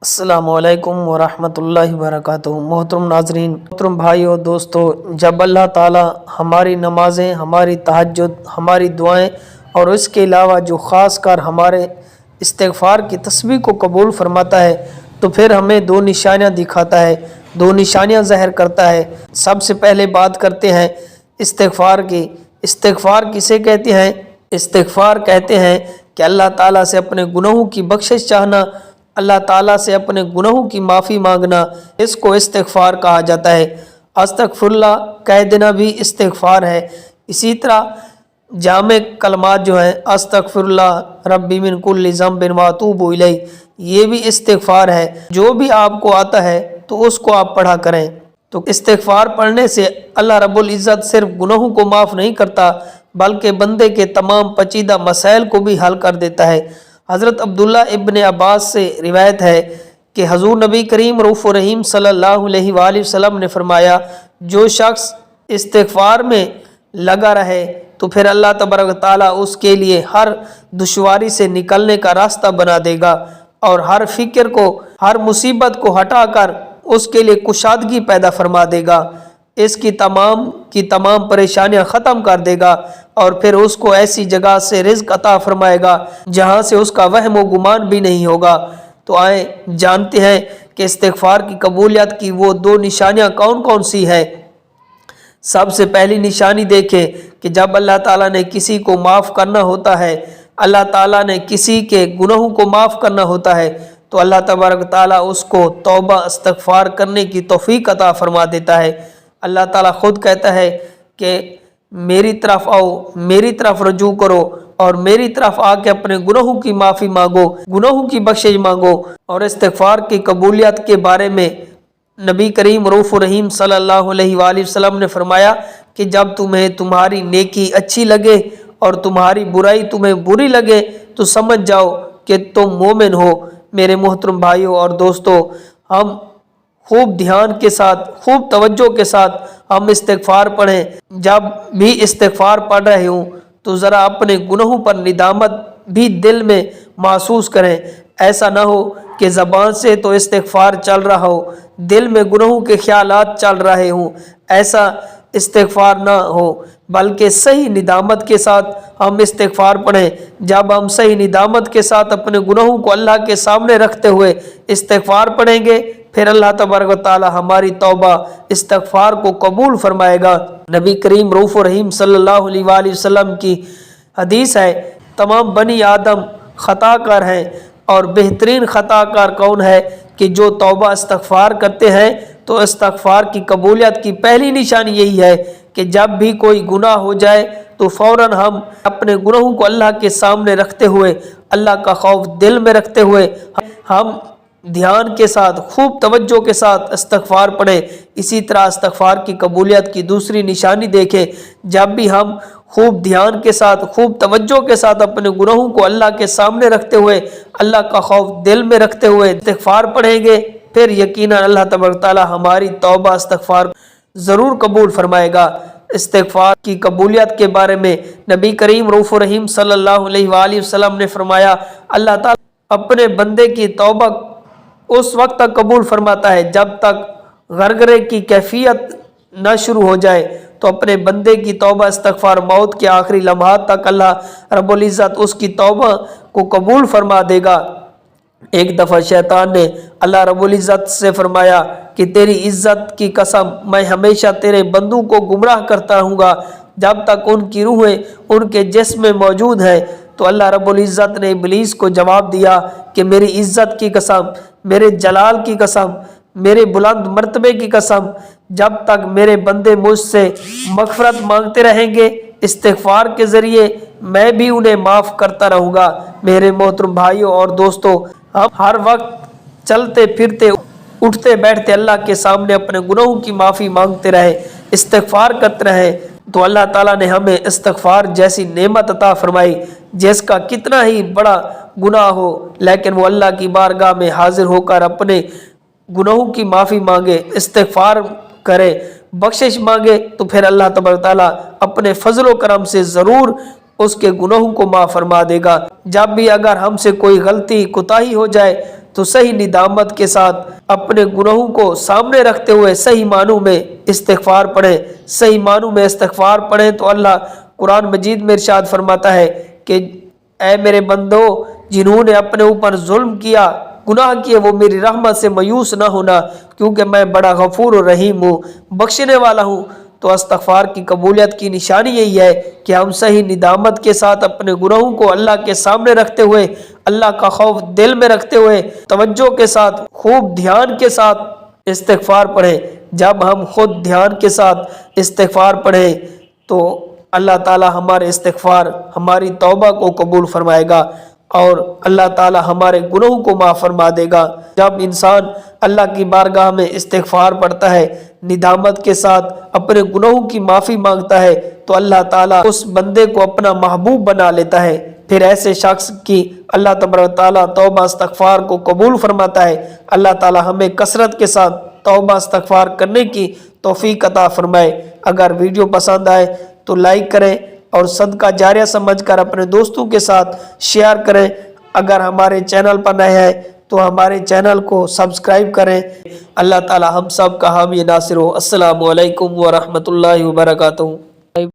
السلام علیکم ورحمۃ اللہ وبرکاتہ۔ محترم ناظرین، محترم بھائیوں، دوستو، جب اللہ تعالی ہماری نمازیں، ہماری تہجد، ہماری دعائیں اور اس کے علاوہ جو خاص کر ہمارے استغفار کی تسبیح کو قبول فرماتا ہے تو پھر ہمیں دو نشانیاں دکھاتا ہے، دو نشانیاں ظاہر کرتا ہے۔ سب سے پہلے بات کرتے ہیں استغفار کی۔ استغفار کسے کہتے ہیں؟ استغفار کہتے ہیں کہ اللہ تعالیٰ سے اپنے گناہوں کی بخشش چاہنا، اللہ تعالیٰ سے اپنے گناہوں کی معافی مانگنا، اس کو استغفار کہا جاتا ہے۔ استغفر اللہ کہہ دینا بھی استغفار ہے۔ اسی طرح جامع کلمات جو ہیں، استغفر اللہ ربی من کل ذنب واتوب الیہ، یہ بھی استغفار ہے۔ جو بھی آپ کو آتا ہے تو اس کو آپ پڑھا کریں۔ تو استغفار پڑھنے سے اللہ رب العزت صرف گناہوں کو معاف نہیں کرتا بلکہ بندے کے تمام پیچیدہ مسائل کو بھی حل کر دیتا ہے۔ حضرت عبداللہ ابن عباس سے روایت ہے کہ حضور نبی کریم رؤوف الرحیم صلی اللہ علیہ وآلہ وسلم نے فرمایا، جو شخص استغفار میں لگا رہے تو پھر اللہ تبارک تعالیٰ اس کے لیے ہر دشواری سے نکلنے کا راستہ بنا دے گا اور ہر فکر کو، ہر مصیبت کو ہٹا کر اس کے لیے کشادگی پیدا فرما دے گا، اس کی تمام پریشانیاں ختم کر دے گا اور پھر اس کو ایسی جگہ سے رزق عطا فرمائے گا جہاں سے اس کا وہم و گمان بھی نہیں ہوگا۔ تو آئیں جانتے ہیں کہ استغفار کی قبولیت کی وہ دو نشانیاں کون کون سی ہیں۔ سب سے پہلی نشانی دیکھیں کہ جب اللہ تعالیٰ نے کسی کو معاف کرنا ہوتا ہے، اللہ تعالیٰ نے کسی کے گناہوں کو معاف کرنا ہوتا ہے تو اللہ تبارک تعالیٰ اس کو توبہ استغفار کرنے کی توفیق عطا فرما دیتا ہے۔ اللہ تعالیٰ خود کہتا ہے کہ میری طرف آؤ، میری طرف رجوع کرو اور میری طرف آ کے اپنے گناہوں کی معافی مانگو، گناہوں کی بخشش مانگو۔ اور استغفار کی قبولیت کے بارے میں نبی کریم رؤوف الرحیم صلی اللہ علیہ وآلہ وسلم نے فرمایا کہ جب تمہیں تمہاری نیکی اچھی لگے اور تمہاری برائی تمہیں بری لگے تو سمجھ جاؤ کہ تم مومن ہو۔ میرے محترم بھائیوں اور دوستو، ہم خوب دھیان کے ساتھ، خوب توجہ کے ساتھ ہم استغفار پڑھیں۔ جب بھی استغفار پڑھ رہے ہوں تو ذرا اپنے گناہوں پر ندامت بھی دل میں محسوس کریں۔ ایسا نہ ہو کہ زبان سے تو استغفار چل رہا ہو، دل میں گناہوں کے خیالات چل رہے ہوں، ایسا استغفار نہ ہو بلکہ صحیح ندامت کے ساتھ ہم استغفار پڑھیں۔ جب ہم صحیح ندامت کے ساتھ اپنے گناہوں کو اللہ کے سامنے رکھتے ہوئے استغفار پڑھیں گے پھر اللہ تبارک و تعالی ہماری توبہ استغفار کو قبول فرمائے گا۔ نبی کریم رؤوف الرحیم صلی اللہ علیہ وآلہ وسلم کی حدیث ہے، تمام بنی آدم خطا کار ہیں اور بہترین خطا کار کون ہے کہ جو توبہ استغفار کرتے ہیں۔ تو استغفار کی قبولیت کی پہلی نشانی یہی ہے کہ جب بھی کوئی گناہ ہو جائے تو فوراً ہم اپنے گناہوں کو اللہ کے سامنے رکھتے ہوئے، اللہ کا خوف دل میں رکھتے ہوئے ہم دھیان کے ساتھ، خوب توجہ کے ساتھ استغفار پڑھیں۔ اسی طرح استغفار کی قبولیت کی دوسری نشانی دیکھیں، جب بھی ہم خوب دھیان کے ساتھ، خوب توجہ کے ساتھ اپنے گناہوں کو اللہ کے سامنے رکھتے ہوئے، اللہ کا خوف دل میں رکھتے ہوئے استغفار پڑھیں گے پھر یقیناً اللہ تبارک تعالیٰ ہماری توبہ استغفار ضرور قبول فرمائے گا۔ استغفار کی قبولیت کے بارے میں نبی کریم رؤوف الرحیم صلی اللہ علیہ وآلہ وسلم نے فرمایا، اللہ تعالیٰ اپنے بندے کی توبہ اس وقت تک قبول فرماتا ہے جب تک غرغرے کی کیفیت نہ شروع ہو جائے۔ تو اپنے بندے کی توبہ استغفار موت کے آخری لمحات تک اللہ رب العزت اس کی توبہ کو قبول فرما دے گا۔ ایک دفعہ شیطان نے اللہ رب العزت سے فرمایا کہ تیری عزت کی قسم میں ہمیشہ تیرے بندوں کو گمراہ کرتا رہوں گا جب تک ان کی روحیں ان کے جسم میں موجود ہیں۔ تو اللہ رب العزت نے ابلیس کو جواب دیا کہ میری عزت کی قسم، میرے جلال کی قسم، میرے بلند مرتبے کی قسم، جب تک میرے بندے مجھ سے مغفرت مانگتے رہیں گے استغفار کے ذریعے میں بھی انہیں معاف کرتا رہوں گا۔ میرے محترم بھائیوں اور دوستو، ہم ہر وقت چلتے پھرتے اٹھتے بیٹھتے اللہ کے سامنے اپنے گناہوں کی معافی مانگتے رہے، استغفار کرتے رہے تو اللہ تعالیٰ نے ہمیں استغفار جیسی نعمت عطا فرمائی جس کا کتنا ہی بڑا گناہ ہو لیکن وہ اللہ کی بارگاہ میں حاضر ہو کر اپنے گناہوں کی معافی مانگے، استغفار کرے، بخشش مانگے تو پھر اللہ تبارک تعالیٰ اپنے فضل و کرم سے ضرور اس کے گناہوں کو معاف فرما دے گا۔ جب بھی اگر ہم سے کوئی غلطی کوتاہی ہو جائے تو صحیح ندامت کے ساتھ اپنے گناہوں کو سامنے رکھتے ہوئے صحیح معنوں میں استغفار پڑھیں، صحیح معنوں میں استغفار پڑھیں تو اللہ قرآن مجید میں ارشاد فرماتا ہے کہ اے میرے بندو، جنہوں نے اپنے اوپر ظلم کیا، گناہ کیے، وہ میری رحمت سے مایوس نہ ہونا، کیونکہ میں بڑا غفور و رحیم ہوں، بخشنے والا ہوں۔ تو استغفار کی قبولیت کی نشانی یہی ہے کہ ہم صحیح ندامت کے ساتھ اپنے گناہوں کو اللہ کے سامنے رکھتے ہوئے، اللہ کا خوف دل میں رکھتے ہوئے، توجہ کے ساتھ، خوب دھیان کے ساتھ استغفار پڑھیں۔ جب ہم خود دھیان کے ساتھ استغفار پڑھیں تو اللہ تعالی ہمارے استغفار، ہماری توبہ کو قبول فرمائے گا اور اللہ تعالی ہمارے گناہوں کو معاف فرما دے گا۔ جب انسان اللہ کی بارگاہ میں استغفار پڑھتا ہے، ندامت کے ساتھ اپنے گناہوں کی معافی مانگتا ہے، تو اللہ تعالیٰ اس بندے کو اپنا محبوب بنا لیتا ہے۔ پھر ایسے شخص کی اللہ تبارک و تعالیٰ توبہ استغفار کو قبول فرماتا ہے۔ اللہ تعالیٰ ہمیں کثرت کے ساتھ توبہ استغفار کرنے کی توفیق عطا فرمائے۔ اگر ویڈیو پسند آئے تو لائک کریں اور صدقہ جاریہ سمجھ کر اپنے دوستوں کے ساتھ شیئر کریں۔ اگر ہمارے چینل پر نئے ہیں تو ہمارے چینل کو سبسکرائب کریں۔ اللہ تعالی ہم سب کا حامی ناصر ہو۔ السلام علیکم ورحمۃ اللہ وبرکاتہ۔